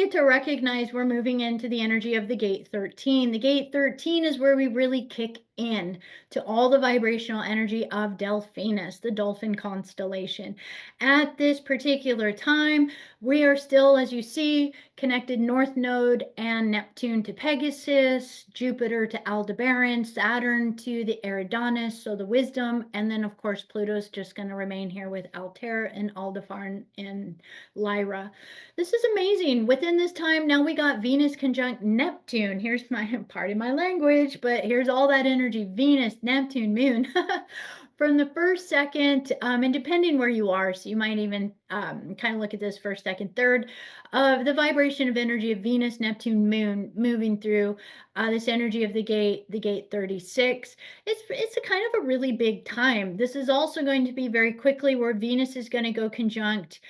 get to recognize we're moving into the energy of the gate 13. The gate 13 is where we really kick in to all the vibrational energy of Delphinus, the dolphin constellation. At this particular time, we are still, as you see, connected North Node and Neptune to Pegasus, Jupiter to Aldebaran, Saturn to the Eridanus, so the wisdom, and then of course Pluto's just going to remain here with Altair and Aldebaran and Lyra. This is amazing. Within this time, now we got Venus conjunct Neptune. Here's my part of my language, but here's all that energy. Venus, Neptune, Moon. From the first, second, and depending where you are, so you might even kind of look at this first, second, third, of the vibration of energy of Venus, Neptune, Moon moving through this energy of the gate 36. It's a kind of a really big time. This is also going to be very quickly where Venus is going to go conjunct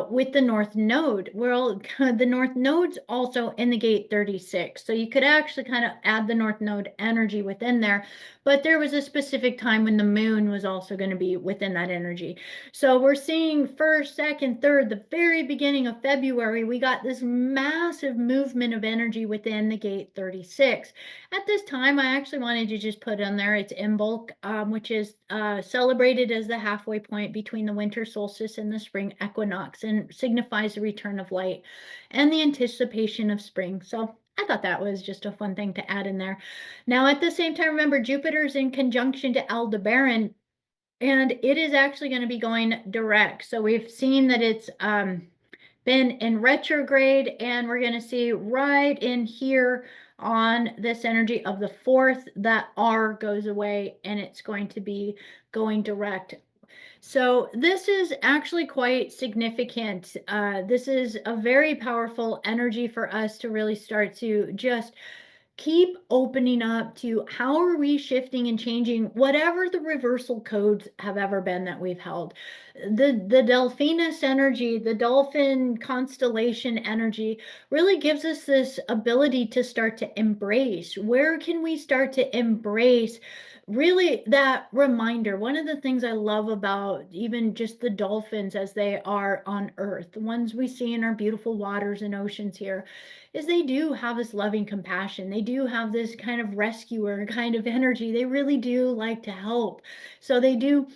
with the North Node. Well, the North Node's also in the gate 36. So you could actually kind of add the North Node energy within there. But there was a specific time when the moon was also going to be within that energy. So we're seeing first, second, third, the very beginning of February, we got this massive movement of energy within the gate 36. At this time, I actually wanted to just put on there, it's Imbolc, which is celebrated as the halfway point between the winter solstice and the spring equinox, and signifies the return of light and the anticipation of spring. So I thought that was just a fun thing to add in there. Now, at the same time, remember, Jupiter's in conjunction to Aldebaran, and it is actually going to be going direct. So we've seen that it's been in retrograde, and we're going to see right in here on this energy of the 4th that R goes away, and it's going to be going direct. So this is actually quite significant. This is a very powerful energy for us to really start to just keep opening up to how are we shifting and changing whatever the reversal codes have ever been that we've held. The Delphinus energy, the dolphin constellation energy really gives us this ability to start to embrace. Where can we start to embrace really that reminder? One of the things I love about even just the dolphins as they are on Earth, the ones we see in our beautiful waters and oceans here, is they do have this loving compassion. They do have this kind of rescuer kind of energy. They really do like to help. So they do,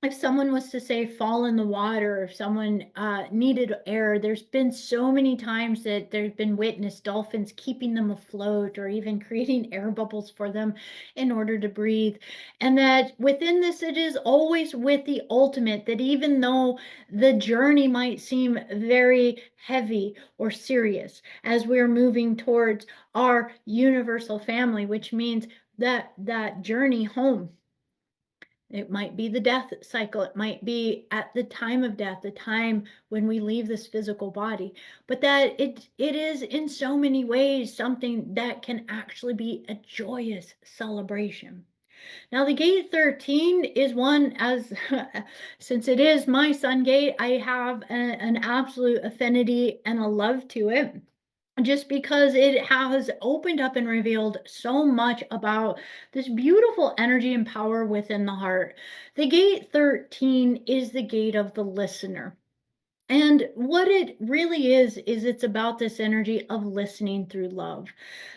if someone was to say fall in the water, if someone needed air, there's been so many times that there's been witnessed dolphins keeping them afloat or even creating air bubbles for them in order to breathe. And that within this, it is always with the ultimate, that even though the journey might seem very heavy or serious as we're moving towards our universal family, which means that journey home, it might be the death cycle. It might be at the time of death, the time when we leave this physical body. But that it is in so many ways something that can actually be a joyous celebration. Now, the gate 13 is one, as since it is my sun gate, I have an absolute affinity and a love to it, just because it has opened up and revealed so much about this beautiful energy and power within the heart. The gate 13 is the gate of the listener. And what it really is it's about this energy of listening through love.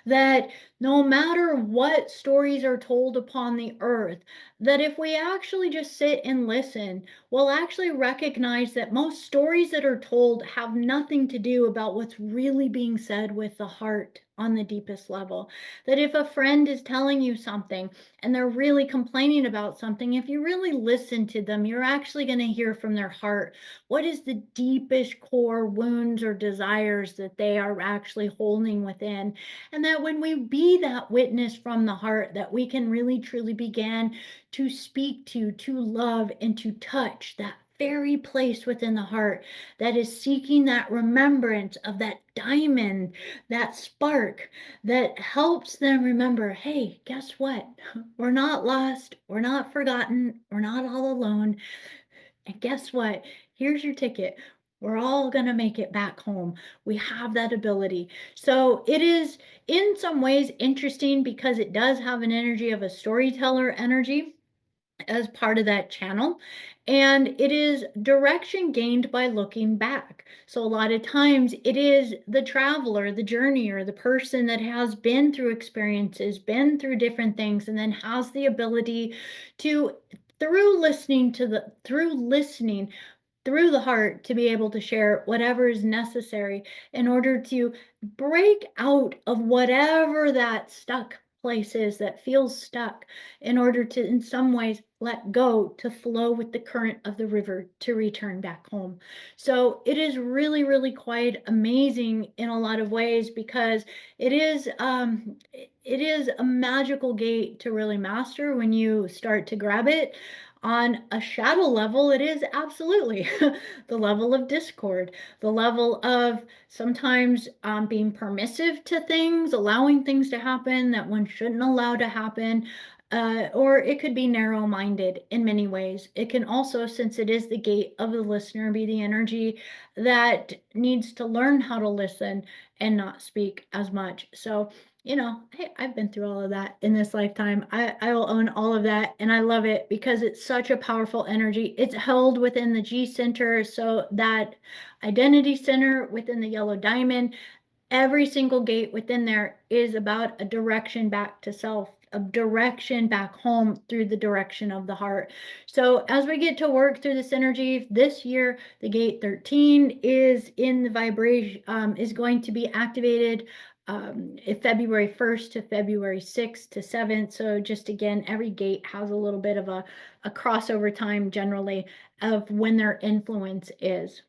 That no matter what stories are told upon the earth, that if we actually just sit and listen, we'll actually recognize that most stories that are told have nothing to do about what's really being said with the heart on the deepest level. That if a friend is telling you something and they're really complaining about something, if you really listen to them, you're actually going to hear from their heart what is the deepest core wounds or desires that they are actually holding within. And that when we be that witness from the heart, that we can really truly begin to speak to love, and to touch that very place within the heart that is seeking that remembrance of that diamond, that spark that helps them remember, hey, guess what? We're not lost. We're not forgotten. We're not all alone. And guess what? Here's your ticket. We're all going to make it back home. We have that ability. So it is in some ways interesting because it does have an energy of a storyteller energy. as part of that channel. And it is direction gained by looking back. So a lot of times it is the traveler, the journeyer, the person that has been through experiences, been through different things, and then has the ability to, through the heart, to be able to share whatever is necessary in order to break out of whatever that stuck place is that feels stuck, in order to, in some ways, let go, to flow with the current of the river, to return back home. So it is really, really quite amazing in a lot of ways, because it is a magical gate to really master when you start to grab it. On a shadow level, it is absolutely the level of discord, the level of sometimes being permissive to things, allowing things to happen that one shouldn't allow to happen. Or it could be narrow minded in many ways. It can also, since it is the gate of the listener, be the energy that needs to learn how to listen and not speak as much. So, hey, I've been through all of that in this lifetime. I will own all of that, and I love it because it's such a powerful energy. It's held within the G center, so that identity center within the yellow diamond. Every single gate within there is about a direction back to self, a direction back home through the direction of the heart. So as we get to work through this energy this year, the gate 13 is in the vibration, is going to be activated February 1st to February 6th to 7th. So just again, every gate has a little bit of a crossover time generally of when their influence is.